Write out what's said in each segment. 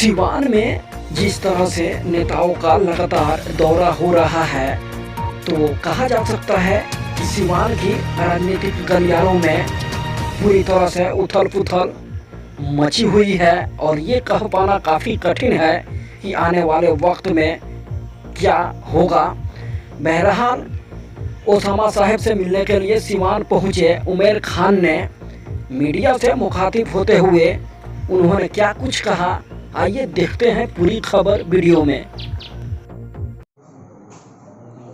सिवान में जिस तरह से नेताओं का लगातार दौरा हो रहा है, तो कहा जा सकता है कि सिवान की राजनीतिक गलियारों में पूरी तरह से उथल पुथल मची हुई है और ये कह पाना काफ़ी कठिन है कि आने वाले वक्त में क्या होगा। बहरहाल ओसामा साहब से मिलने के लिए सिवान पहुंचे उमर खान ने मीडिया से मुखातिब होते हुए उन्होंने क्या कुछ कहा, आइए देखते हैं पूरी खबर वीडियो में।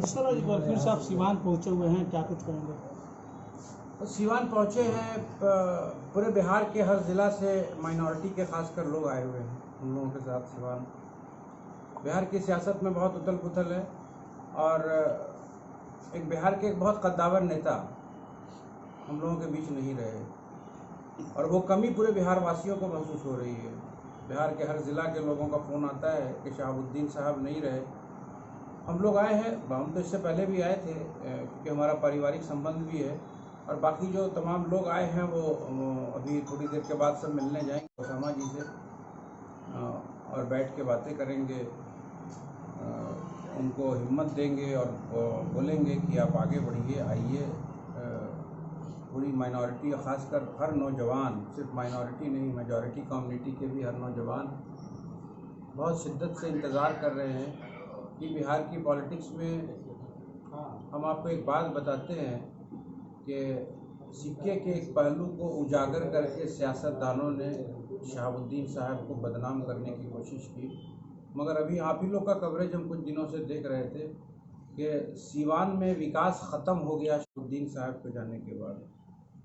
सर, एक बार फिर से आप सिवान पहुंचे हुए हैं, क्या कुछ कहेंगे? तो सिवान पहुंचे हैं, पूरे बिहार के हर ज़िला से माइनॉरिटी के खासकर लोग आए हुए हैं उन लोगों के साथ। सिवान बिहार की सियासत में बहुत उथल पुथल है और एक बिहार के एक बहुत कद्दावर नेता हम लोगों के बीच नहीं रहे और वो कमी पूरे बिहार वासियों को महसूस हो रही है। बिहार के हर ज़िला के लोगों का फ़ोन आता है कि शहाबुद्दीन साहब नहीं रहे। हम लोग आए हैं, हम तो इससे पहले भी आए थे क्योंकि हमारा पारिवारिक संबंध भी है, और बाकी जो तमाम लोग आए हैं वो अभी थोड़ी देर के बाद सब मिलने जाएंगे ओसामा जी से और बैठ के बातें करेंगे, उनको हिम्मत देंगे और बोलेंगे कि आप आगे बढ़िए, आइए। पूरी माइनॉरिटी, ख़ासकर हर नौजवान, सिर्फ माइनॉरिटी नहीं मेजॉरिटी कम्युनिटी के भी हर नौजवान बहुत शिद्दत से इंतज़ार कर रहे हैं कि बिहार की पॉलिटिक्स में हम आपको एक बात बताते हैं कि सिक्के के एक पहलू को उजागर करके सियासतदानों ने शहाबुद्दीन साहब को बदनाम करने की कोशिश की, मगर अभी आप ही लोग का कवरेज हम कुछ दिनों से देख रहे थे कि सिवान में विकास ख़त्म हो गया शहाबुद्दीन साहब के जाने के बाद।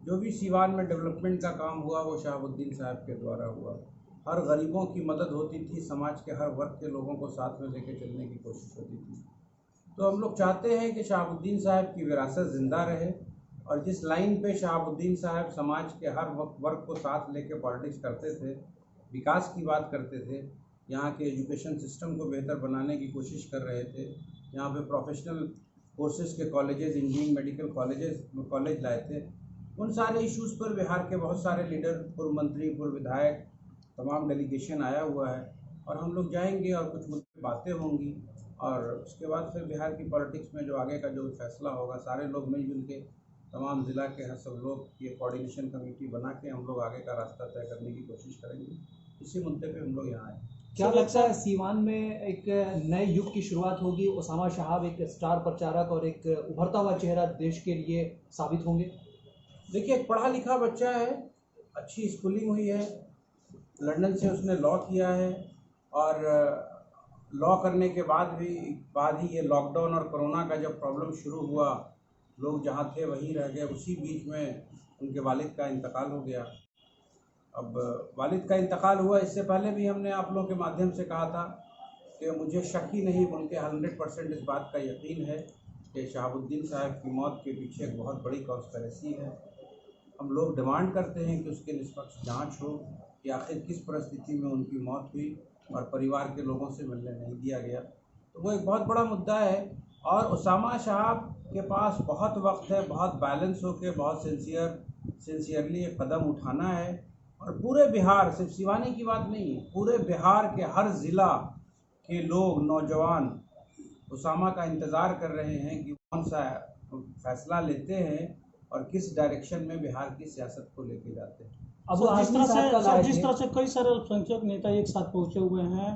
जो भी सिवान में डेवलपमेंट का काम हुआ वो शहाबुद्दीन साहब के द्वारा हुआ। हर गरीबों की मदद होती थी, समाज के हर वर्ग के लोगों को साथ में लेकर चलने की कोशिश होती थी। तो हम लोग चाहते हैं कि शहाबुद्दीन साहब की विरासत ज़िंदा रहे और जिस लाइन पे शहाबुद्दीन साहब समाज के हर वर्ग को साथ लेके पॉलिटिक्स करते थे, विकास की बात करते थे, यहाँ के एजुकेशन सिस्टम को बेहतर बनाने की कोशिश कर रहे थे, यहाँ पे प्रोफेशनल कोर्सेज़ के कॉलेजेस, इंजीनियरिंग मेडिकल कॉलेज लाए थे, उन सारे इश्यूज़ पर बिहार के बहुत सारे लीडर, पूर्व मंत्री, पूर्व विधायक, तमाम डेलीगेशन आया हुआ है और हम लोग जाएंगे और कुछ मुद्दे बातें होंगी और उसके बाद फिर बिहार की पॉलिटिक्स में जो आगे का जो फैसला होगा, सारे लोग मिलजुल के, तमाम ज़िला के हर सब लोग ये कोऑर्डिनेशन कमेटी बना के हम लोग आगे का रास्ता तय करने की कोशिश करेंगे। इसी मुद्दे पे हम लोग यहाँ आए। क्या लगता है सिवान में एक नए युग की शुरुआत होगी? ओसामा साहब एक स्टार प्रचारक और एक उभरता हुआ चेहरा देश के लिए साबित होंगे। देखिए, एक पढ़ा लिखा बच्चा है, अच्छी स्कूलिंग हुई है, लंदन से उसने लॉ किया है और लॉ करने के बाद ही ये लॉकडाउन और कोरोना का जब प्रॉब्लम शुरू हुआ, लोग जहाँ थे वहीं रह गए। उसी बीच में उनके वालिद का इंतकाल हो गया। अब वालिद का इंतकाल हुआ, इससे पहले भी हमने आप लोगों के माध्यम से कहा था कि मुझे शक ही नहीं बल्कि 100% इस बात का यकीन है कि शहाबुद्दीन साहब की मौत के पीछे एक बहुत बड़ी कॉन्स्पिरेसी है। हम लोग डिमांड करते हैं कि उसके निष्पक्ष जांच हो कि आखिर किस परिस्थिति में उनकी मौत हुई और परिवार के लोगों से मिलने नहीं दिया गया। तो वो एक बहुत बड़ा मुद्दा है और ओसामा साहब के पास बहुत वक्त है, बहुत बैलेंस होकर, बहुत सिंसियरली एक कदम उठाना है और पूरे बिहार, सिर्फ सिवानी की बात नहीं है, पूरे बिहार के हर ज़िला के लोग, नौजवान ओसामा का इंतज़ार कर रहे हैं कि कौन सा फैसला लेते हैं और किस डायरेक्शन में बिहार की सियासत को लेके जाते हैं। अब जिस तरह से कई सारे अल्पसंख्यक नेता एक साथ पहुंचे हुए हैं,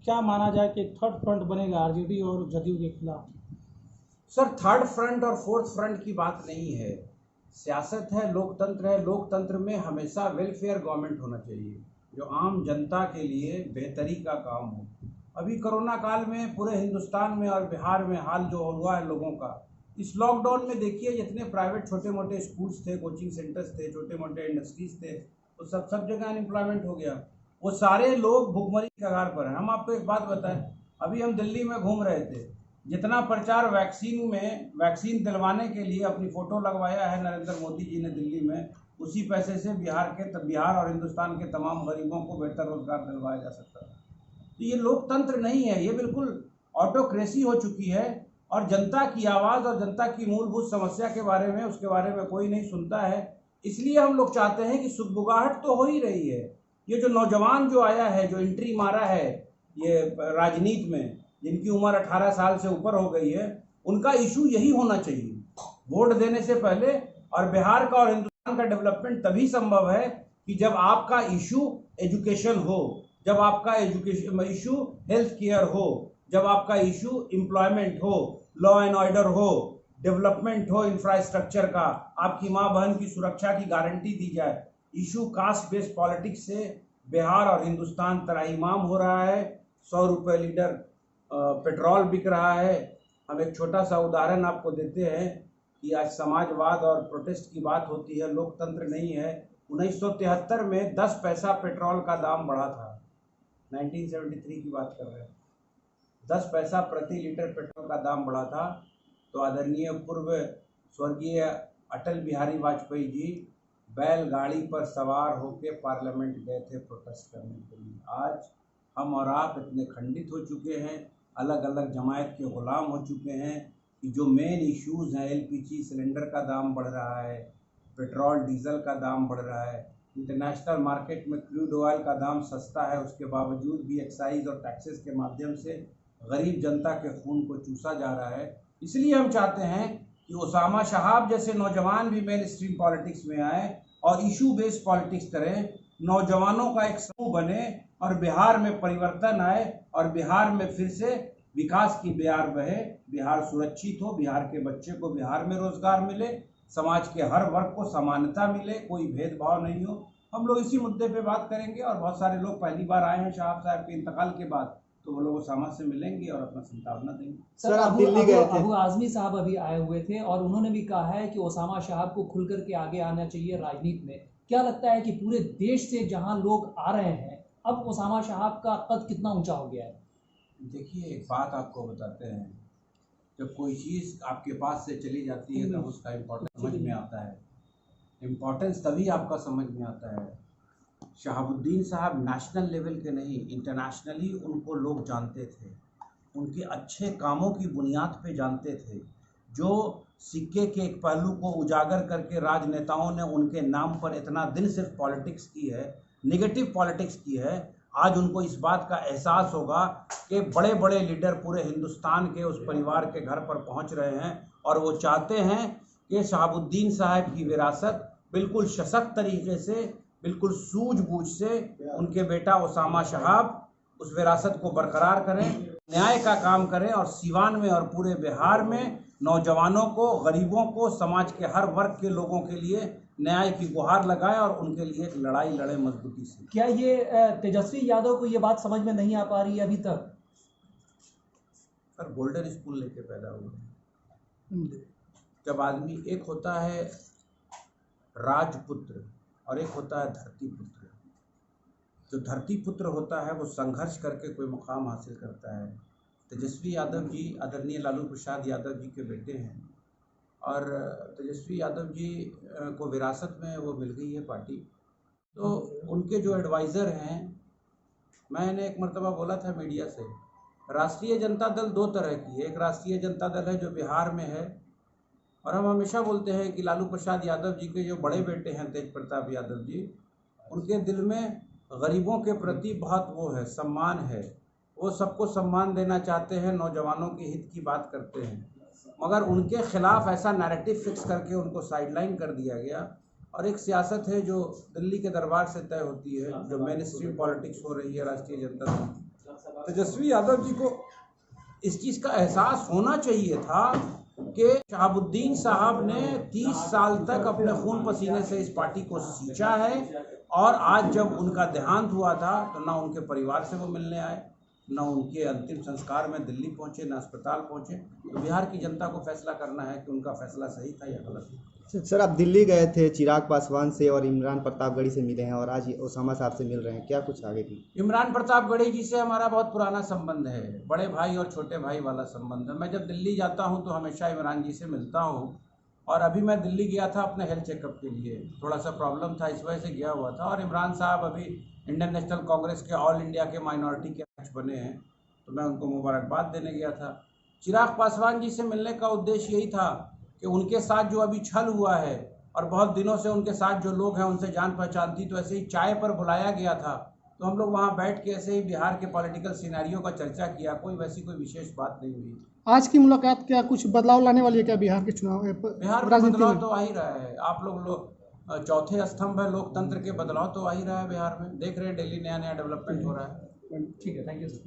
क्या माना जाए कि थर्ड फ्रंट बनेगा आरजेडी और जदयू के खिलाफ? सर, थर्ड फ्रंट और फोर्थ फ्रंट की बात नहीं है। सियासत है, लोकतंत्र है, लोकतंत्र में हमेशा वेलफेयर गवर्नमेंट होना चाहिए जो आम जनता के लिए बेहतरी का काम हो। अभी कोरोना काल में पूरे हिंदुस्तान में और बिहार में हाल जो हुआ है लोगों का, इस लॉकडाउन में देखिए जितने प्राइवेट छोटे मोटे स्कूल्स थे, कोचिंग सेंटर्स थे, छोटे मोटे इंडस्ट्रीज थे, वो सब जगह अनएम्प्लॉयमेंट हो गया। वो सारे लोग भुखमरी के कगार पर हैं। हम आपको एक बात बताएं, अभी हम दिल्ली में घूम रहे थे, जितना प्रचार वैक्सीन दिलवाने के लिए अपनी फ़ोटो लगवाया है नरेंद्र मोदी जी ने दिल्ली में, उसी पैसे से बिहार और हिंदुस्तान के तमाम गरीबों को बेहतर रोजगार दिलवाया जा सकता है। तो ये लोकतंत्र नहीं है, ये बिल्कुल ऑटोक्रेसी हो चुकी है और जनता की आवाज़ और जनता की मूलभूत समस्या के बारे में, उसके बारे में कोई नहीं सुनता है। इसलिए हम लोग चाहते हैं कि सुगबुगाहट तो हो ही रही है, ये जो नौजवान जो आया है, जो एंट्री मारा है ये राजनीति में, जिनकी उम्र 18 साल से ऊपर हो गई है, उनका इशू यही होना चाहिए वोट देने से पहले। और बिहार का और हिंदुस्तान का डेवलपमेंट तभी संभव है कि जब आपका इशू एजुकेशन हो, जब आपका एजुकेशन इशू हेल्थ केयर हो, जब आपका इशू एम्प्लॉयमेंट हो, लॉ एंड ऑर्डर हो, डेवलपमेंट हो, इंफ्रास्ट्रक्चर का, आपकी माँ बहन की सुरक्षा की गारंटी दी जाए। इशू कास्ट बेस्ड पॉलिटिक्स से बिहार और हिंदुस्तान तराहीमाम हो रहा है। 100 रुपये लीटर पेट्रोल बिक रहा है। हम एक छोटा सा उदाहरण आपको देते हैं कि आज समाजवाद और प्रोटेस्ट की बात होती है, लोकतंत्र नहीं है। 1973 में 10 पैसा पेट्रोल का दाम बढ़ा था, 1973 की बात कर रहे हैं। 10 पैसा प्रति लीटर पेट्रोल का दाम बढ़ा था। तो आदरणीय पूर्व स्वर्गीय अटल बिहारी वाजपेयी जी बैलगाड़ी पर सवार होकर पार्लियामेंट गए थे प्रोटेस्ट करने के लिए। आज हम और आप इतने खंडित हो चुके हैं, अलग अलग जमायत के गुलाम हो चुके हैं कि जो मेन इश्यूज़ हैं, एलपीजी सिलेंडर का दाम बढ़ रहा है, पेट्रोल डीजल का दाम बढ़ रहा है, इंटरनेशनल मार्केट में क्रूड ऑयल का दाम सस्ता है, उसके बावजूद भी एक्साइज और टैक्सेस के माध्यम से गरीब जनता के खून को चूसा जा रहा है। इसलिए हम चाहते हैं कि उसामा शहाब जैसे नौजवान भी मेन स्ट्रीम पॉलिटिक्स में आए और इशू बेस्ड पॉलिटिक्स करें, नौजवानों का एक समूह बने और बिहार में परिवर्तन आए और बिहार में फिर से विकास की बयार बहे, बिहार सुरक्षित हो, बिहार के बच्चे को बिहार में रोजगार मिले, समाज के हर वर्ग को समानता मिले, कोई भेदभाव नहीं हो। हम लोग इसी मुद्दे पे बात करेंगे और बहुत सारे लोग पहली बार आए हैं शहाब साहब के इंतकाल के बाद, तो वो लोग उसामा से मिलेंगे और अपना संतावना देंगे। सर, आप दिल्ली गए थे, अबू आजमी साहब अभी आए हुए थे और उन्होंने भी कहा है कि उसामा शहाब को खुल करके आगे आना चाहिए राजनीति में। क्या लगता है कि पूरे देश से जहां लोग आ रहे हैं, अब उसामा शहाब का कद कितना ऊंचा हो गया है? देखिए, एक बात आपको बताते हैं, जब कोई चीज़ आपके पास से चली जाती है तब उसका इम्पोर्टेंस समझ में आता है। इम्पोर्टेंस तभी आपका समझ में आता है। शहाबुद्दीन साहब नेशनल लेवल के नहीं, इंटरनेशनली उनको लोग जानते थे, उनके अच्छे कामों की बुनियाद पे जानते थे। जो सिक्के के एक पहलू को उजागर करके राजनेताओं ने उनके नाम पर इतना दिन सिर्फ पॉलिटिक्स की है, नेगेटिव पॉलिटिक्स की है, आज उनको इस बात का एहसास होगा कि बड़े बड़े लीडर पूरे हिंदुस्तान के उस परिवार के घर पर पहुंच रहे हैं और वो चाहते हैं कि शहाबुद्दीन साहब की विरासत बिल्कुल सशक्त तरीके से, बिल्कुल सूझबूझ से उनके बेटा उसामा शहाब उस विरासत को बरकरार करें, न्याय का काम करें और सीवान में और पूरे बिहार में नौजवानों को, गरीबों को, समाज के हर वर्ग के लोगों के लिए न्याय की गुहार लगाए और उनके लिए एक लड़ाई लड़े मजबूती से। क्या ये तेजस्वी यादव को ये बात समझ में नहीं आ पा रही है अभी तक? सर, गोल्डन स्पून लेके पैदा हुए। जब आदमी, एक होता है राजपुत्र और एक होता है धरती पुत्र। जो धरती पुत्र होता है वो संघर्ष करके कोई मुकाम हासिल करता है। तेजस्वी यादव जी आदरणीय लालू प्रसाद यादव जी के बेटे हैं और तेजस्वी यादव जी को विरासत में वो मिल गई है पार्टी। तो उनके जो एडवाइज़र हैं, मैंने एक मरतबा बोला था मीडिया से, राष्ट्रीय जनता दल दो तरह की है। एक राष्ट्रीय जनता दल है जो बिहार में है और हम हमेशा बोलते हैं कि लालू प्रसाद यादव जी के जो बड़े बेटे हैं तेज प्रताप यादव जी, उनके दिल में गरीबों के प्रति बहुत वो है, सम्मान है। वो सबको सम्मान देना चाहते हैं, नौजवानों के हित की बात करते हैं, मगर उनके खिलाफ ऐसा नैरेटिव फिक्स करके उनको साइडलाइन कर दिया गया। और एक सियासत है जो दिल्ली के दरबार से तय होती है, जो मेन स्ट्रीम पॉलिटिक्स हो रही है राष्ट्रीय जनता दल। तेजस्वी यादव जी को इस चीज़ का एहसास होना चाहिए था कि शहाबुद्दीन साहब ने 30 साल तक अपने खून पसीने से इस पार्टी को सींचा है और आज जब उनका देहांत हुआ था तो ना उनके परिवार से वो मिलने आए, ना उनके अंतिम संस्कार में दिल्ली पहुंचे, ना अस्पताल पहुंचे। तो बिहार की जनता को फैसला करना है कि उनका फैसला सही था या गलत। सर, आप दिल्ली गए थे, चिराग पासवान से और इमरान प्रतापगढ़ी से मिले हैं और आज उसामा साहब से मिल रहे हैं, क्या कुछ आगे की? इमरान प्रतापगढ़ी जी से हमारा बहुत पुराना संबंध है, बड़े भाई और छोटे भाई वाला संबंध है। मैं जब दिल्ली जाता हूं तो हमेशा इमरान जी से मिलता हूं और अभी मैं दिल्ली गया था अपने हेल्थ चेकअप के लिए, थोड़ा सा प्रॉब्लम था इस वजह से गया हुआ था। और इमरान साहब अभी इंडियन नेशनल कांग्रेस के ऑल इंडिया के माइनॉरिटी के अध्यक्ष बने हैं, तो मैं उनको मुबारकबाद देने गया था। चिराग पासवान जी से मिलने का उद्देश्य यही था कि उनके साथ जो अभी छल हुआ है और बहुत दिनों से उनके साथ जो लोग हैं उनसे जान पहचान थी, तो ऐसे ही चाय पर बुलाया गया था, तो हम लोग वहाँ बैठ के ऐसे ही बिहार के पॉलिटिकल सिनेरियो का चर्चा किया, कोई वैसी कोई विशेष बात नहीं हुई। आज की मुलाकात क्या कुछ बदलाव लाने वाली है क्या बिहार के चुनाव बिहार में बदलाव तो आ ही रहा है। आप लोग चौथे स्तंभ है लोकतंत्र के, बदलाव तो आ ही रहा है बिहार में, देख रहे हैं डेली नया नया डेवलपमेंट हो रहा है। ठीक है, थैंक यू सर।